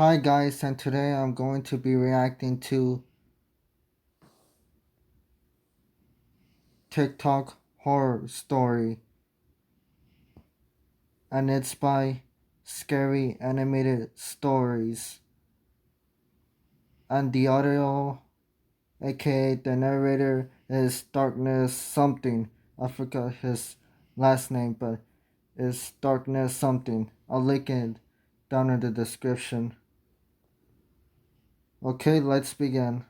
Hi guys, and today I'm going to be reacting to TikTok horror story, and it's by Scary Animated Stories. And the audio, aka the narrator, is Darkness something. I forgot his last name, but it's Darkness something. I'll link it down in the description. Okay, let's begin.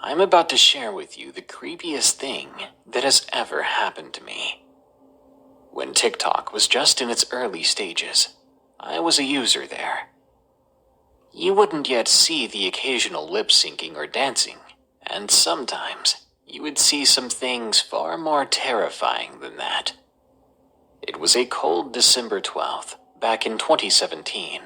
I'm about to share with you the creepiest thing that has ever happened to me. When TikTok was just in its early stages, I was a user there. You wouldn't yet see the occasional lip-syncing or dancing, and sometimes you would see some things far more terrifying than that. It was a cold December 12th, back in 2017.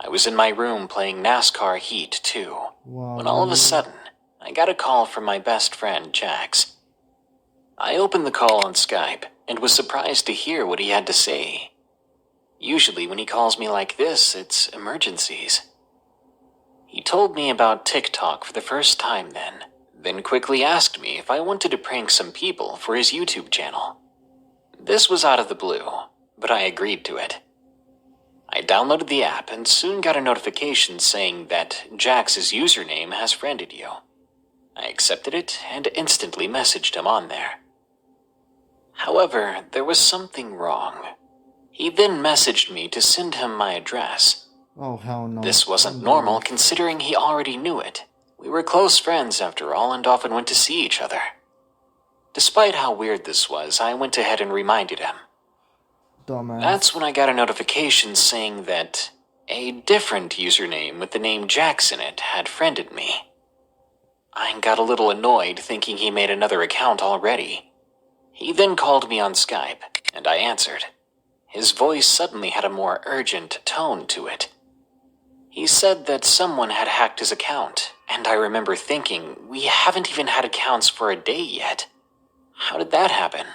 I was in my room playing NASCAR Heat 2, Wow, when all of a really? sudden, I got a call from my best friend, Jax. I opened the call on Skype and was surprised to hear what he had to say. Usually when he calls me like this, it's emergencies. He told me about TikTok for the first time then quickly asked me if I wanted to prank some people for his YouTube channel. This was out of the blue, but I agreed to it. I downloaded the app and soon got a notification saying that Jax's username has friended you. I accepted it and instantly messaged him on there. However, there was something wrong. He then messaged me to send him my address. Oh, hell no. This wasn't Don't do normal this. considering he already knew it. We were close friends after all and often went to see each other. Despite how weird this was, I went ahead and reminded him. Dumbass. That's when I got a notification saying that a different username with the name Jax in it had friended me. I got a little annoyed thinking he made another account already. He then called me on Skype, and I answered. His voice suddenly had a more urgent tone to it. He said that someone had hacked his account, and I remember thinking, we haven't even had accounts for a day yet. How did that happen?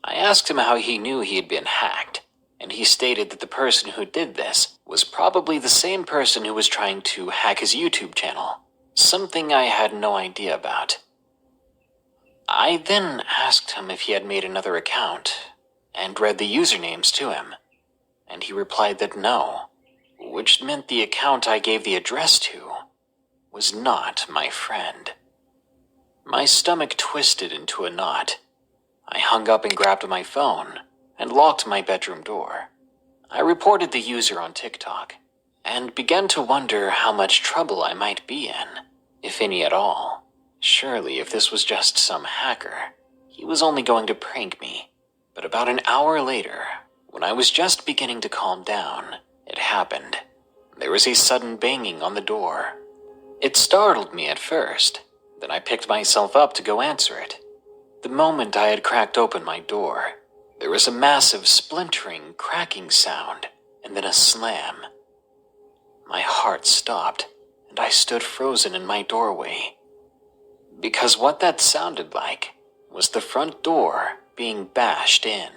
I asked him how he knew he had been hacked, and he stated that the person who did this was probably the same person who was trying to hack his YouTube channel, something I had no idea about. I then asked him if he had made another account, and read the usernames to him, and he replied that no, which meant the account I gave the address to was not my friend. My stomach twisted into a knot. I hung up and grabbed my phone, and locked my bedroom door. I reported the user on TikTok, and began to wonder how much trouble I might be in, if any at all. Surely if this was just some hacker, he was only going to prank me. But about an hour later, when I was just beginning to calm down, it happened. There was a sudden banging on the door. It startled me at first, then I picked myself up to go answer it. The moment I had cracked open my door, there was a massive splintering, cracking sound, and then a slam. My heart stopped, and I stood frozen in my doorway. Because what that sounded like was the front door being bashed in.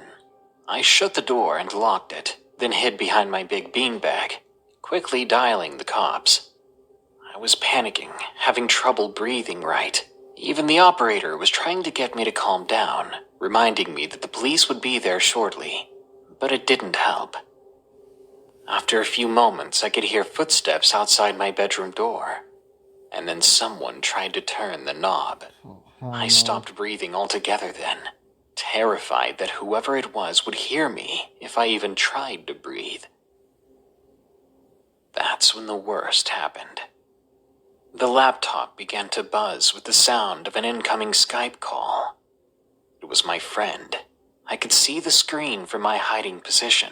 I shut the door and locked it, then hid behind my big beanbag, quickly dialing the cops. I was panicking, having trouble breathing right. Even the operator was trying to get me to calm down, reminding me that the police would be there shortly, but it didn't help. After a few moments, I could hear footsteps outside my bedroom door, and then someone tried to turn the knob. Oh, hell I no. stopped breathing altogether then, terrified that whoever it was would hear me if I even tried to breathe. That's when the worst happened. The laptop began to buzz with the sound of an incoming Skype call. It was my friend. I could see the screen from my hiding position.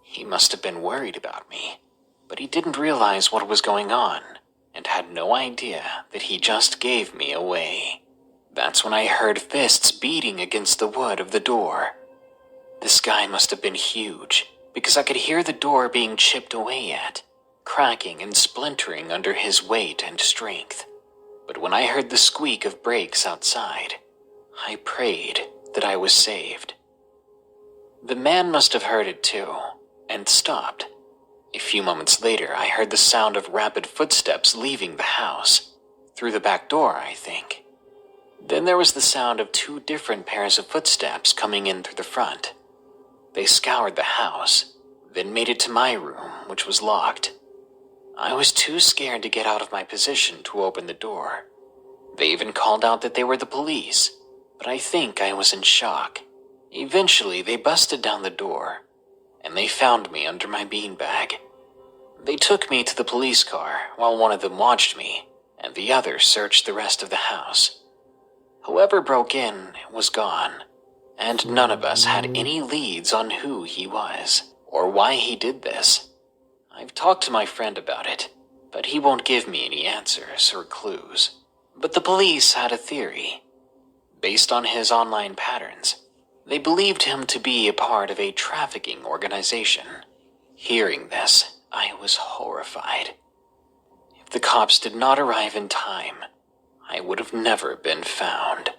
He must have been worried about me, but he didn't realize what was going on and had no idea that he just gave me away. That's when I heard fists beating against the wood of the door. This guy must have been huge, because I could hear the door being chipped away at, cracking and splintering under his weight and strength. But when I heard the squeak of brakes outside, I prayed that I was saved. The man must have heard it too, and stopped. A few moments later, I heard the sound of rapid footsteps leaving the house. Through the back door, I think. Then there was the sound of 2 different pairs of footsteps coming in through the front. They scoured the house, then made it to my room, which was locked. I was too scared to get out of my position to open the door. They even called out that they were the police, but I think I was in shock. Eventually, they busted down the door, and they found me under my beanbag. They took me to the police car while one of them watched me, and the other searched the rest of the house. Whoever broke in was gone, and none of us had any leads on who he was or why he did this. I've talked to my friend about it, but he won't give me any answers or clues. But the police had a theory. Based on his online patterns, they believed him to be a part of a trafficking organization. Hearing this, I was horrified. If the cops did not arrive in time, I would have never been found.